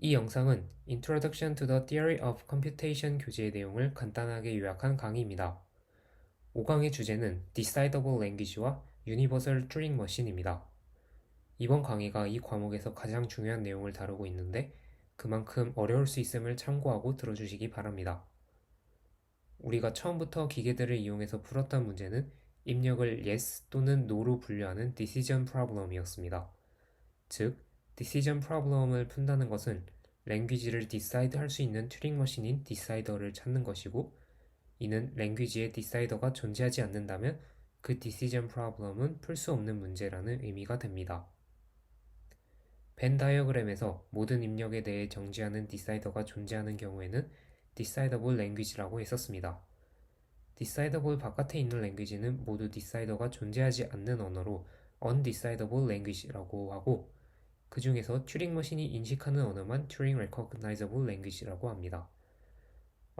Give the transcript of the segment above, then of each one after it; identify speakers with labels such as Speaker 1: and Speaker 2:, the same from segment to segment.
Speaker 1: 이 영상은 Introduction to the Theory of Computation 교재의 내용을 간단하게 요약한 강의입니다. 5강의 주제는 Decidable Language와 Universal Turing Machine입니다. 이번 강의가 이 과목에서 가장 중요한 내용을 다루고 있는데 그만큼 어려울 수 있음을 참고하고 들어주시기 바랍니다. 우리가 처음부터 기계들을 이용해서 풀었던 문제는 입력을 yes 또는 no로 분류하는 decision problem이었습니다. 즉, decision problem을 푼다는 것은 랭귀지를 decide 할 수 있는 튜링 머신인 decider를 찾는 것이고, 이는 랭귀지에 decider가 존재하지 않는다면 그 decision problem은 풀 수 없는 문제라는 의미가 됩니다. 벤 다이어그램에서 모든 입력에 대해 정지하는 decider가 존재하는 경우에는 decidable language라고 했었습니다. decidable 바깥에 있는 랭귀지는 모두 decider가 존재하지 않는 언어로 undecidable language라고 하고, 그 중에서 튜링 머신이 인식하는 언어만 튜링 recognizable language라고 합니다.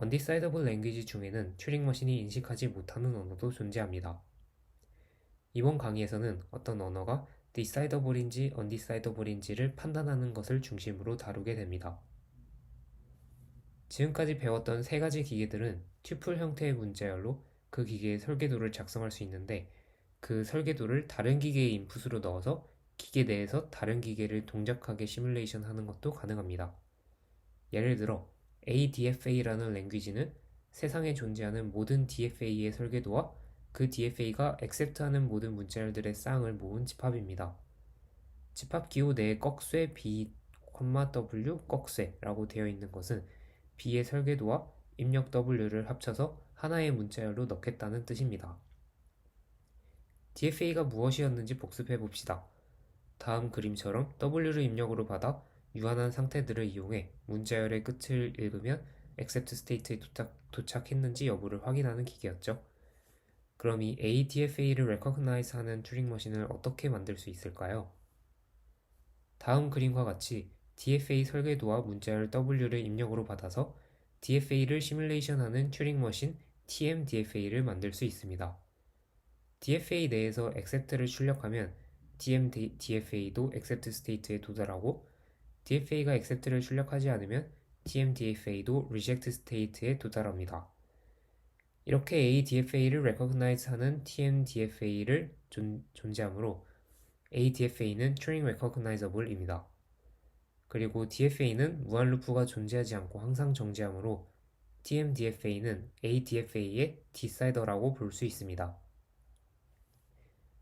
Speaker 1: undecidable language 중에는 튜링 머신이 인식하지 못하는 언어도 존재합니다. 이번 강의에서는 어떤 언어가 decidable인지 undecidable인지를 판단하는 것을 중심으로 다루게 됩니다. 지금까지 배웠던 세 가지 기계들은 튜플 형태의 문자열로 그 기계의 설계도를 작성할 수 있는데, 그 설계도를 다른 기계의 인풋으로 넣어서 기계 내에서 다른 기계를 동작하게 시뮬레이션 하는 것도 가능합니다. 예를 들어 ADFA라는 랭귀지는 세상에 존재하는 모든 DFA의 설계도와 그 DFA가 accept하는 모든 문자열들의 쌍을 모은 집합입니다. 집합 기호 내에 꺽쇠 B, W, 꺽쇠라고 되어 있는 것은 B의 설계도와 입력 W를 합쳐서 하나의 문자열로 넣겠다는 뜻입니다. DFA가 무엇이었는지 복습해 봅시다. 다음 그림처럼 W를 입력으로 받아 유한한 상태들을 이용해 문자열의 끝을 읽으면 accept state에 도착했는지 여부를 확인하는 기계였죠. 그럼 이 ADFA를 recognize 하는 튜링 머신을 어떻게 만들 수 있을까요? 다음 그림과 같이 DFA 설계도와 문자열 W를 입력으로 받아서 DFA를 시뮬레이션하는 튜링 머신 TM-DFA를 만들 수 있습니다. DFA 내에서 accept를 출력하면 TM-DFA도 accept state에 도달하고, DFA가 accept를 출력하지 않으면 TM-DFA도 reject state에 도달합니다. 이렇게 ADFA를 recognize 하는 TM-DFA를 존재하므로 ADFA는 Turing recognizable입니다. 그리고 DFA는 무한루프가 존재하지 않고 항상 정지하므로 TM-DFA는 ADFA의 decider라고 볼 수 있습니다.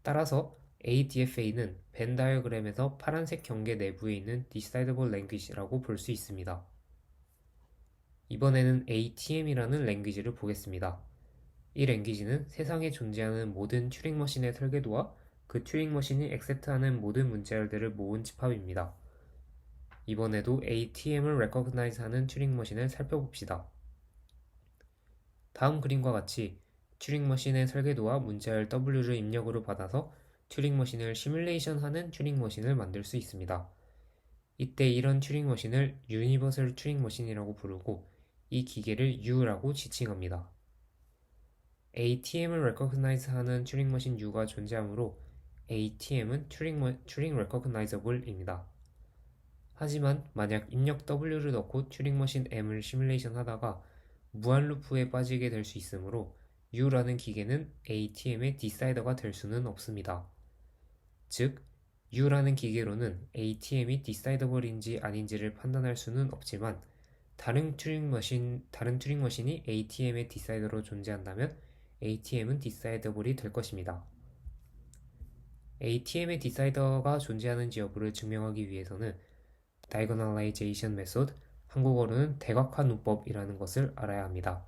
Speaker 1: 따라서 ADFA는 벤 다이어그램에서 파란색 경계 내부에 있는 Decidable Language라고 볼 수 있습니다. 이번에는 ATM이라는 랭귀지를 보겠습니다. 이 랭귀지는 세상에 존재하는 모든 튜링 머신의 설계도와 그 튜링 머신이 accept하는 모든 문자열들을 모은 집합입니다. 이번에도 ATM을 recognize 하는 튜링 머신을 살펴봅시다. 다음 그림과 같이 튜링 머신의 설계도와 문자열 W를 입력으로 받아서 튜링 머신을 시뮬레이션하는 튜링 머신을 만들 수 있습니다. 이때 이런 튜링 머신을 유니버설 튜링 머신이라고 부르고 이 기계를 U라고 지칭합니다. ATM을 recognize 하는 튜링 머신 U가 존재하므로 ATM은 튜링 recognizable입니다. 하지만 만약 입력 W를 넣고 튜링 머신 M을 시뮬레이션 하다가 무한 루프에 빠지게 될 수 있으므로 U라는 기계는 ATM의 decider가 될 수는 없습니다. 즉, U라는 기계로는 ATM이 decidable인지 아닌지를 판단할 수는 없지만 다른 튜링 머신이 ATM의 decider로 존재한다면 ATM은 decidable이 될 것입니다. ATM의 decider가 존재하는지 여부를 증명하기 위해서는 diagonalization method, 한국어로는 대각화 누법이라는 것을 알아야 합니다.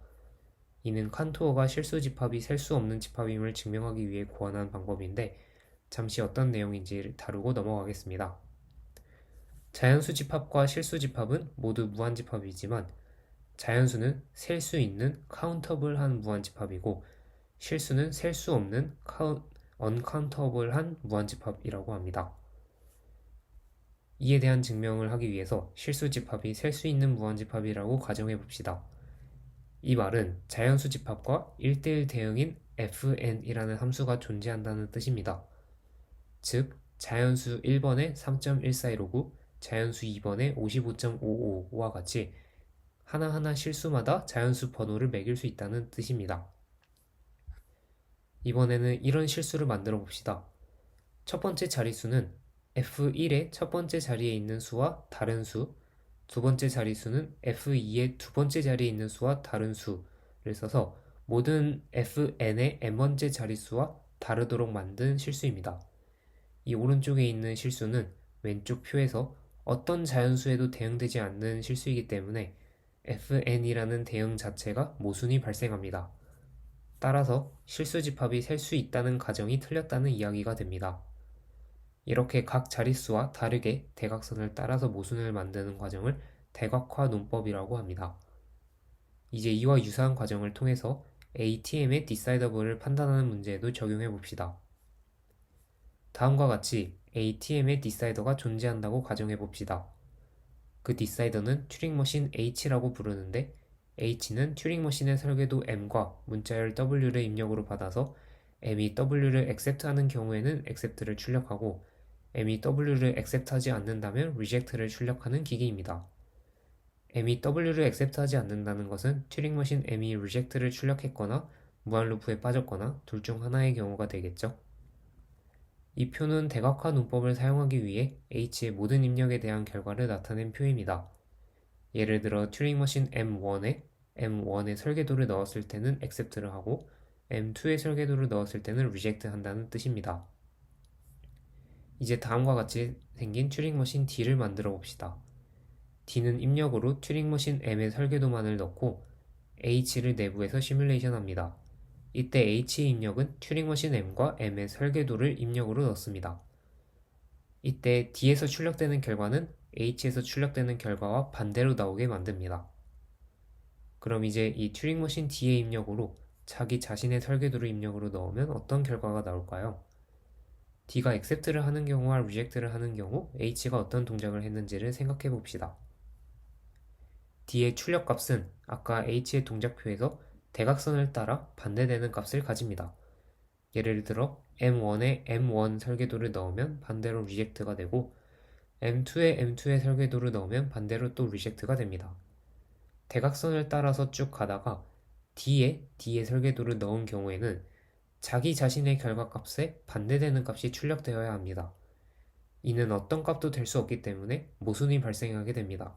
Speaker 1: 이는 칸토어가 실수 집합이 셀 수 없는 집합임을 증명하기 위해 고안한 방법인데, 잠시 어떤 내용인지 다루고 넘어가겠습니다. 자연수 집합과 실수 집합은 모두 무한 집합이지만 자연수는 셀 수 있는 카운터블한 무한 집합이고 실수는 셀 수 없는 언카운터블한 무한 집합이라고 합니다. 이에 대한 증명을 하기 위해서 실수 집합이 셀 수 있는 무한 집합이라고 가정해 봅시다. 이 말은 자연수 집합과 1:1 대응인 fn이라는 함수가 존재한다는 뜻입니다. 즉, 자연수 1번에 3.14159, 자연수 2번의 55.55와 같이 하나하나 실수마다 자연수 번호를 매길 수 있다는 뜻입니다. 이번에는 이런 실수를 만들어 봅시다. 첫 번째 자릿수는 F1의 첫 번째 자리에 있는 수와 다른 수, 두 번째 자릿수는 F2의 두 번째 자리에 있는 수와 다른 수를 써서 모든 Fn의 n번째 자릿수와 다르도록 만든 실수입니다. 이 오른쪽에 있는 실수는 왼쪽 표에서 어떤 자연수에도 대응되지 않는 실수이기 때문에 Fn이라는 대응 자체가 모순이 발생합니다. 따라서 실수 집합이 셀 수 있다는 가정이 틀렸다는 이야기가 됩니다. 이렇게 각 자릿수와 다르게 대각선을 따라서 모순을 만드는 과정을 대각화 논법이라고 합니다. 이제 이와 유사한 과정을 통해서 ATM의 디사이더블을 판단하는 문제에도 적용해 봅시다. 다음과 같이 ATM의 디사이더가 존재한다고 가정해 봅시다. 그 디사이더는 튜링머신 H라고 부르는데 H는 튜링머신의 설계도 M과 문자열 W를 입력으로 받아서 M이 W를 accept하는 경우에는 accept를 출력하고 M이 W를 accept하지 않는다면 reject를 출력하는 기계입니다. M이 W를 accept하지 않는다는 것은 튜링머신 M이 reject를 출력했거나 무한루프에 빠졌거나 둘 중 하나의 경우가 되겠죠. 이 표는 대각화 논법을 사용하기 위해 H의 모든 입력에 대한 결과를 나타낸 표입니다. 예를 들어 튜링머신 M1의 설계도를 넣었을 때는 accept를 하고 M2의 설계도를 넣었을 때는 reject 한다는 뜻입니다. 이제 다음과 같이 생긴 튜링머신 D를 만들어 봅시다. D는 입력으로 튜링머신 M의 설계도만을 넣고 H를 내부에서 시뮬레이션 합니다. 이때 H의 입력은 튜링머신 M과 M의 설계도를 입력으로 넣습니다. 이때 D에서 출력되는 결과는 H에서 출력되는 결과와 반대로 나오게 만듭니다. 그럼 이제 이 튜링머신 D의 입력으로 자기 자신의 설계도를 입력으로 넣으면 어떤 결과가 나올까요? D가 accept를 하는 경우와 reject를 하는 경우 H가 어떤 동작을 했는지를 생각해 봅시다. D의 출력 값은 아까 H의 동작표에서 대각선을 따라 반대되는 값을 가집니다. 예를 들어 M1에 M1 설계도를 넣으면 반대로 reject가 되고 M2에 M2의 설계도를 넣으면 반대로 또 reject가 됩니다. 대각선을 따라서 쭉 가다가 D의 설계도를 넣은 경우에는 자기 자신의 결과값에 반대되는 값이 출력되어야 합니다. 이는 어떤 값도 될 수 없기 때문에 모순이 발생하게 됩니다.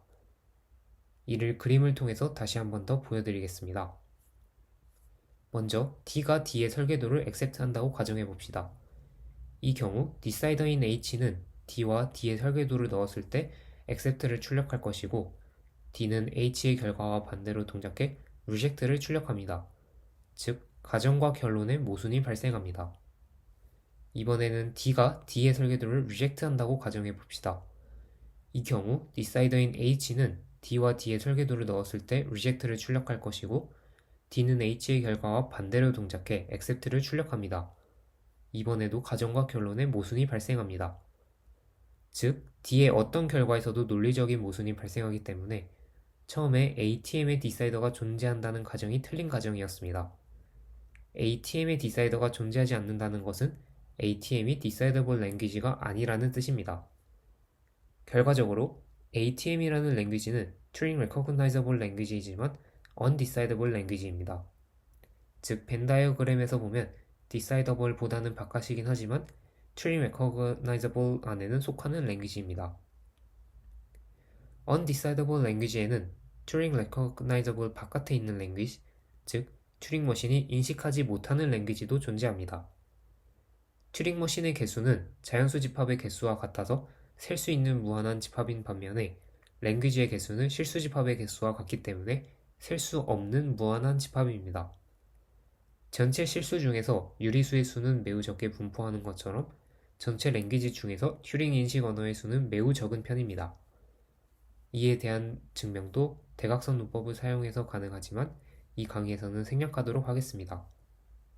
Speaker 1: 이를 그림을 통해서 다시 한 번 더 보여드리겠습니다. 먼저 D가 D의 설계도를 accept한다고 가정해 봅시다. 이 경우 decider인 H는 D와 D의 설계도를 넣었을 때 accept를 출력할 것이고 D는 H의 결과와 반대로 동작해 reject를 출력합니다. 즉, 가정과 결론에 모순이 발생합니다. 이번에는 D가 D의 설계도를 reject한다고 가정해 봅시다. 이 경우 decider인 H는 D와 D의 설계도를 넣었을 때 reject를 출력할 것이고 D는 H의 결과와 반대로 동작해 accept를 출력합니다. 이번에도 가정과 결론에 모순이 발생합니다. 즉, D의 어떤 결과에서도 논리적인 모순이 발생하기 때문에 처음에 ATM의 디사이더가 존재한다는 가정이 틀린 가정이었습니다. ATM의 디사이더가 존재하지 않는다는 것은 ATM이 디사이더블 랭귀지가 아니라는 뜻입니다. 결과적으로 ATM이라는 랭귀지는 Turing Recognizable Language이지만 Undecidable Language입니다. 즉, 벤 다이어그램에서 보면 Decidable보다는 바깥이긴 하지만 Turing Recognizable 안에는 속하는 랭귀지입니다. Undecidable Language에는 Turing Recognizable 바깥에 있는 랭귀지, 즉 튜링 머신이 인식하지 못하는 랭귀지도 존재합니다. 튜링 머신의 개수는 자연수 집합의 개수와 같아서 셀 수 있는 무한한 집합인 반면에 랭귀지의 개수는 실수 집합의 개수와 같기 때문에 셀 수 없는 무한한 집합입니다. 전체 실수 중에서 유리수의 수는 매우 적게 분포하는 것처럼 전체 랭귀지 중에서 튜링 인식 언어의 수는 매우 적은 편입니다. 이에 대한 증명도 대각선 논법을 사용해서 가능하지만 이 강의에서는 생략하도록 하겠습니다.